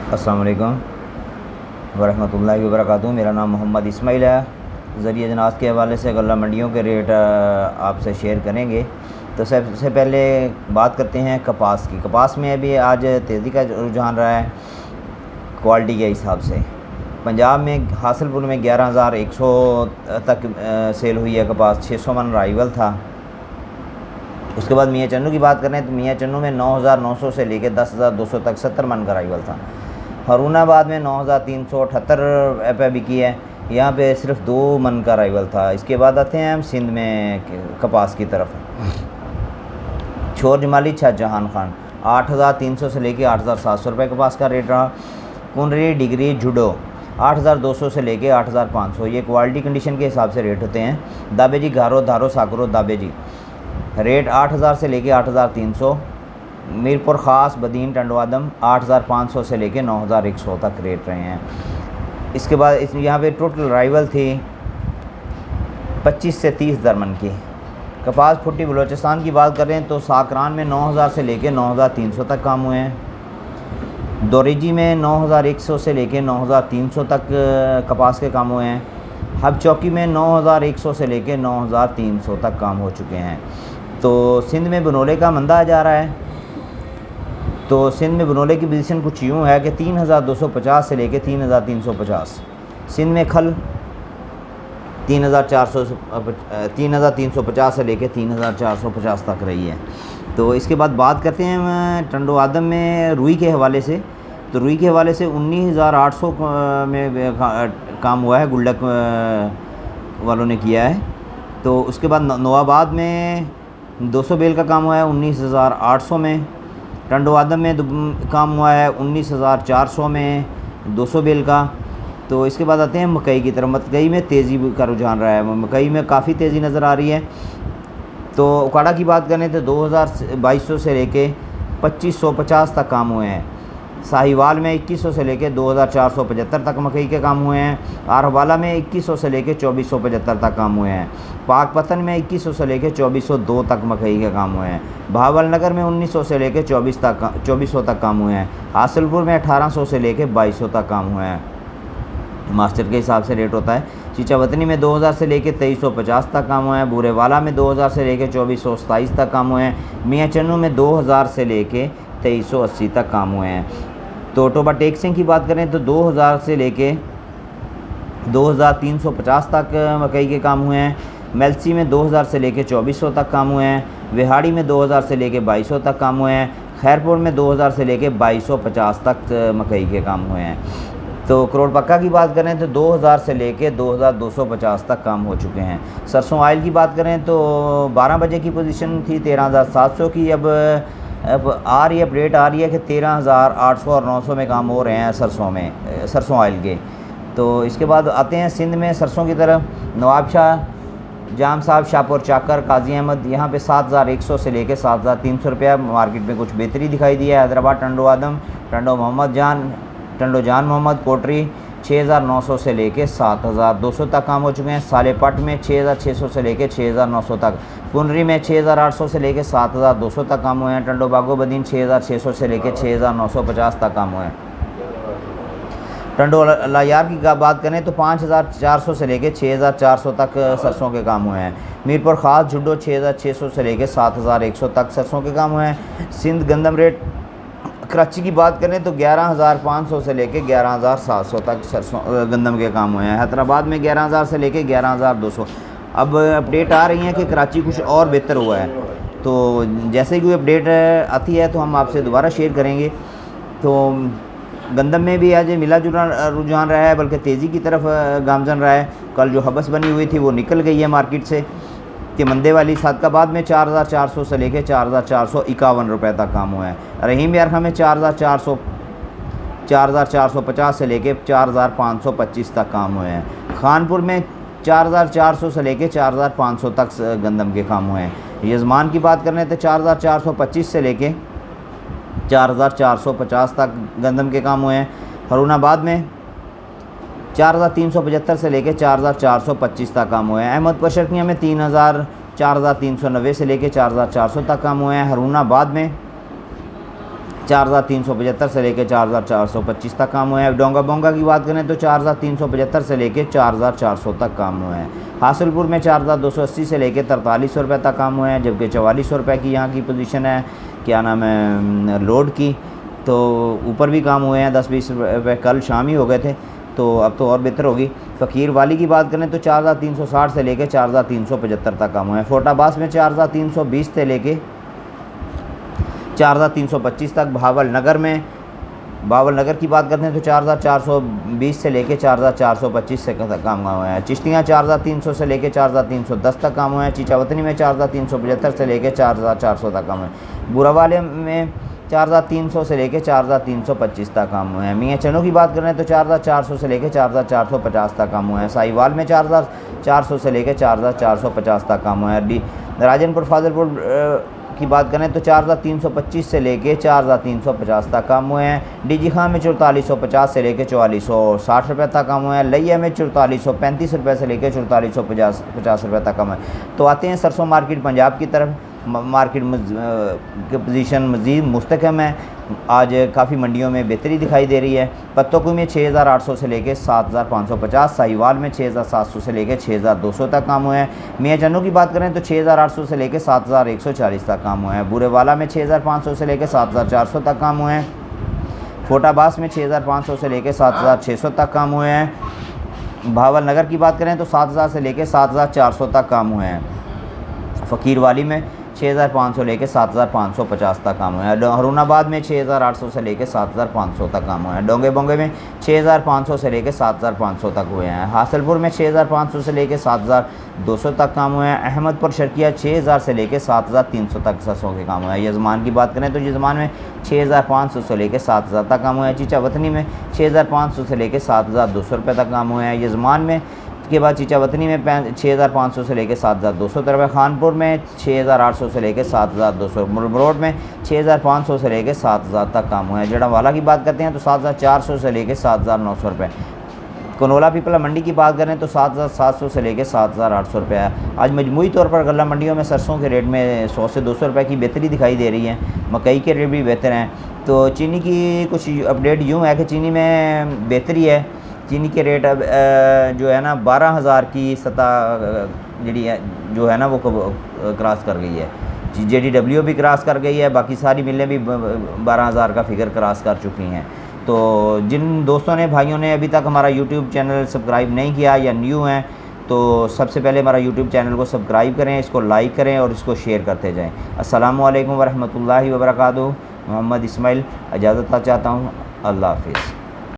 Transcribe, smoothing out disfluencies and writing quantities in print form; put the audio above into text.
अस्सलाम वालेकुम वरहमतुल्लाहि वबरकातुहू। मेरा नाम मोहम्मद इस्माइल है। ज़रिए जनाज़ के हवाले से गल्ला मंडियों के रेट आपसे शेयर करेंगे। तो सबसे पहले बात करते हैं कपास की। कपास में अभी आज तेज़ी का रुझान रहा है क्वालिटी के हिसाब से। पंजाब में हासिलपुर में 11,100 तक सेल हुई है कपास। 600 मन राइवल था। उसके बाद मियाँ चन्नू की बात करें तो मियाँ चन्नू में 9,900 से लेकर 10,200 तक 70 मन का राइवल था। हरूनाबाद में 9,378 रुपये बिकी है। यहाँ पे सिर्फ 2 मन का राइवल था। इसके बाद आते हैं हम सिंध में कपास की तरफ। छोर जमाली शाहजहान खान 8,300 से लेकर 8,700 रुपये कपास का रेट रहा। कुंडरी डिग्री जुडो 8,200 से लेकर 8,500। ये क्वालिटी कंडीशन के हिसाब से रेट होते हैं। दाबेजी घारो धारो साकरो दाबेजी रेट 8,000 से लेकर 8,300। मीरपुर ख़ास बदीन टंडवादम 8,500 से लेकर 9,100 तक रेट रहे हैं। इसके बाद यहाँ पे टोटल राइवल थी 25 से 30 दरमन की। कपास फुट्टी बलोचिस्तान की बात करें तो साकरान में 9,000 से लेकर 9,300 तक काम हुए हैं। दोरेजी में 9,100 से लेकर 9,300 तक कपास के काम हुए हैं। हब चौकी में 9,100 से लेकर 9,300 तक काम हो चुके हैं। तो सिंध में बनोले का मंदा जा रहा है। तो सिंध में बनोले की पोजीशन कुछ यूँ है कि 3,250 से लेकर 3,350। सिंध में खल 3,350 से लेकर 3,450 तक रही है। तो इसके बाद बात करते हैं टंडो आदम में रुई के हवाले से। तो रुई के हवाले से 19,800 में काम हुआ है, गुल्डक वालों ने किया है। तो उसके बाद नवाबाद में 200 बेल का काम हुआ है 19,800 में। टंडो आदम में काम हुआ है 19,400 में 200 बेल का। तो इसके बाद आते हैं मकई की तरफ। मकई में तेज़ी का रुझान रहा है। मकई में काफ़ी तेज़ी नज़र आ रही है। तो उकाड़ा की बात करें तो 2,200 से लेके 2,550 तक काम हुए हैं। साहिवाल में 2,100 से लेकर 2,475 तक मकई के काम हुए हैं। आरवाला में 2,100 से लेकर 2,475 तक काम हुए हैं। पाकपतन में 2,100 से लेकर 2,402 तक मकई के काम हुए हैं। भावल नगर में 1,900 से लेकर 2,400 तक काम हुए हैं। हासिलपुर में 1,800 से लेकर 2,200 तक काम हुए हैं। मास्टर के हिसाब से रेट होता है। चीचावतनी में 2,000 से लेकर 2,350 तक काम हुए हैं। बूरेवाला में 2,000 से लेकर 2,427 तक काम हुए हैं। मियाँ चन्नू में 2,000 से लेकर 2,380 तक काम हुए हैं। तो टोबा टेक्सिंग की बात करें तो 2,000 से लेके 2,350 तक मकई के काम हुए हैं। मेलसी में 2,000 से लेके 2,400 तक काम हुए हैं। विहाड़ी में 2,000 से लेके 2,200 तक काम हुए हैं। खैरपुर में 2,000 से लेके 2,250 तक मकई के काम हुए हैं। तो करोड़ पक्का की बात करें तो 2,000 से लेके 2,250 तक काम हो चुके हैं। सरसों ऑयल की बात करें तो 12 बजे की पोजीशन थी 13,700 की। अब आ रही अपडेट आ रही है कि 13,800 और 900 में काम हो रहे हैं सरसों ऑयल के। तो इसके बाद आते हैं सिंध में सरसों की तरफ। नवाब शाह जाम साहब शाहपुर चाकर काजी अहमद यहाँ पे 7,100 से लेकर 7,300 रुपया। मार्केट में कुछ बेहतरी दिखाई दी है। हैदराबाद टंडो आदम टंडो जान मोहम्मद कोटरी 6,900 से लेके 7,200 तक काम हो चुके हैं। सालेपट में 6,600 से लेके 6,900 तक। पुनरी में 6,800 से लेके 7,200 तक काम हुए हैं। टंडो बागो बदीन 6,600 से लेके 6,950 तक काम हुए हैं। टंडो लायार की बात करें तो 5,400 से लेके 6,400 तक सरसों के काम हुए हैं। मीरपुर ख़ास जुडो 6,600 से लेके 7,100 तक सरसों के काम हुए हैं। सिंध गंदम रेट कराची की बात करें तो 11,500 से लेके 11,700 तक सरसों गंदम के काम हुए हैं। हैदराबाद में 11,000 से लेके 11,200। अब अपडेट आ रही है कि कराची कुछ और बेहतर हुआ है। तो जैसे ही कोई अपडेट आती है तो हम आपसे दोबारा शेयर करेंगे। तो गंदम में भी आज मिला जुला रुझान रहा है, बल्कि तेज़ी की तरफ गामजन रहा है। कल जो हबस बनी हुई थी वो निकल गई है मार्केट से। कि मंदे वाली सादकाबाद में 4,400 से लेकर 4,451 रुपये तक काम हुआ है। रहीम यारखा में 4,450 से लेकर 4,525 तक काम हुए हैं। खानपुर में 4,400 से लेकर 4,500 तक गंदम के काम हुए हैं। यजमान की बात करें तो 4,425 से लेकर 4,450 तक गंदम के काम हुए हैं। हरूनाबाद में 4,375 से लेकर 4,425 तक काम हुए हैं। अहमदपुर शर्किया में 4,390 से लेकर 4,400 तक काम हुए हैं। हरूनाबाद में 4,375 से लेके 4,425 तक काम हुए हैं। डोंगा बोंगा की बात करें तो 4,375 से लेके 4,400 तक काम हुए हैं। हासिलपुर में 4,280 से लेके 4300 रुपये तक काम हुए हैं, जबकि 4400 रुपये की यहाँ की पोजीशन है, क्या नाम है, लोड की। तो ऊपर भी काम हुए हैं, 10-20 रुपये कल शाम ही हो गए थे, तो अब तो और बेहतर होगी। फ़कीर वाली की बात करें तो 4,360 से लेके 4,375 तक काम हुए हैं। फोटाबास में 4,320 से लेके 4,325 तक। भावल नगर की बात करते हैं तो 4,420 से लेके 4,425 से तक काम हुए हैं। चिश्तियाँ 4,300 से लेके 4,310 तक काम हुए हैं। चीचावतनी में 4,375 से लेके 4,400 तक काम हुए हैं। बुरावाले में 4,300 से लेके 4,325 तक काम हुए हैं। मियाँ चनों की बात करें तो 4,400 से लेके 4,450 तक काम हुए हैं। साहिवाल में 4,400 से लेके 4,450 तक काम हुए हैं। राजनपुर फाजिलपुर की बात करें तो 4,325 से लेके 4,350 तक काम हुए हैं। डीजी खां में 4,450 से लेके 4,460 रुपये तक काम हुए हैं। लिया में 4,435 रुपये से लेके 4,450 रुपये तक काम है। तो आते हैं सरसों मार्केट पंजाब की तरफ। मार्केट की पोजीशन मज़ीद मुस्तकम है, आज काफ़ी मंडियों में बेहतरी दिखाई दे रही है। पत्तों में 6,800 से लेके 7,550, साहिवाल में 6,700 से लेके 6,200 तक काम हुए हैं। मियाँ चन्नू की बात करें तो 6,800 से लेके 7,140 तक काम हुए हैं। बुरेवाला में 6,500 से लेके 7,400 तक काम हुए हैं। फोटाबास में 6,500 से लेके 7,600 तक काम हुए हैं। भावल नगर की बात करें तो 7,000 से लेके 7,400 तक काम हुए हैं। फ़कीर वाली में 6,500 लेके 7,550 तक काम हुए हैं। हरूनाबाद में 6,800 से लेके 7,500 तक काम हुए हैं। डोंगे बोंगे में 6,500 से लेके 7,500 तक हुए हैं। हासिलपुर में 6,500 से लेके 7,200 तक काम हुए हैं। अहमदपुर शर्किया 6,000 से लेके 7,300 तक सरसों के काम हुए हैं। यजमान की बात करें तो यजमान में 6,500 से लेके 7,000 तक काम हुए हैं। चीचावतनी में 6,500 से लेके 7,200 रुपये तक काम हुए हैं। यजमान में के बाद चीचावतनी में 6,500 से लेके 7,200 रुपये। खानपुर में 6,800 से लेके 7,200। मरोड़ में 6,500 से लेके 7,000 तक काम हुए हैं। जड़ावाला की बात करते हैं तो 7,400 से लेके 7,900 रुपये। कनोला पीपला मंडी की बात करें तो 7,700 से लेके 7,800 रुपये है। आज मजमूई तौर पर गल्ला मंडियों में सरसों के रेट में 100 से 200 रुपये की बेहतरी दिखाई दे रही है। मकई के रेट भी बेहतर हैं। तो चीनी की कुछ अपडेट यूँ है कि चीनी में बेहतरी है। चीनी के रेट अब जो है ना 12,000 की सतह जो है ना वो क्रॉस कर गई है। JDW भी क्रॉस कर गई है, बाकी सारी मिलें भी 12,000 का फिगर क्रॉस कर चुकी हैं। तो जिन दोस्तों ने भाइयों ने अभी तक हमारा YouTube चैनल सब्सक्राइब नहीं किया या न्यू हैं तो सबसे पहले हमारा YouTube चैनल को सब्सक्राइब करें, इसको लाइक करें और इसको शेयर करते जाएँ। अस्सलामु अलैकुम वरहमतुल्लाहि वबरकातुहू। मोहम्मद इस्माइल इजाज़त चाहता हूँ। अल्लाह हाफिज़।